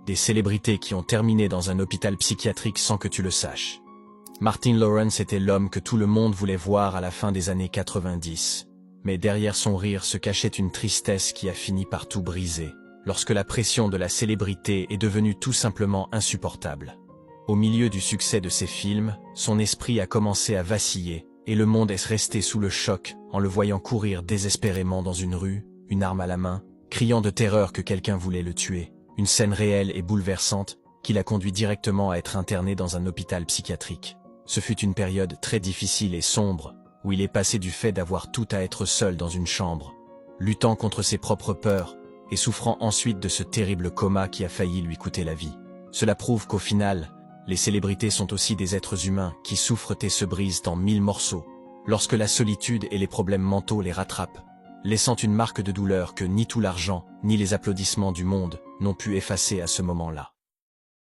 des célébrités qui ont terminé dans un hôpital psychiatrique sans que tu le saches. Martin Lawrence était l'homme que tout le monde voulait voir à la fin des années 90. Mais derrière son rire se cachait une tristesse qui a fini par tout briser, lorsque la pression de la célébrité est devenue tout simplement insupportable. Au milieu du succès de ses films, son esprit a commencé à vaciller, et le monde est resté sous le choc en le voyant courir désespérément dans une rue, une arme à la main, criant de terreur que quelqu'un voulait le tuer. Une scène réelle et bouleversante qui l'a conduit directement à être interné dans un hôpital psychiatrique. Ce fut une période très difficile et sombre, où il est passé du fait d'avoir tout à être seul dans une chambre, luttant contre ses propres peurs, et souffrant ensuite de ce terrible coma qui a failli lui coûter la vie. Cela prouve qu'au final, les célébrités sont aussi des êtres humains qui souffrent et se brisent en 1000 morceaux, lorsque la solitude et les problèmes mentaux les rattrapent, laissant une marque de douleur que ni tout l'argent, ni les applaudissements du monde n'ont pu effacer à ce moment-là.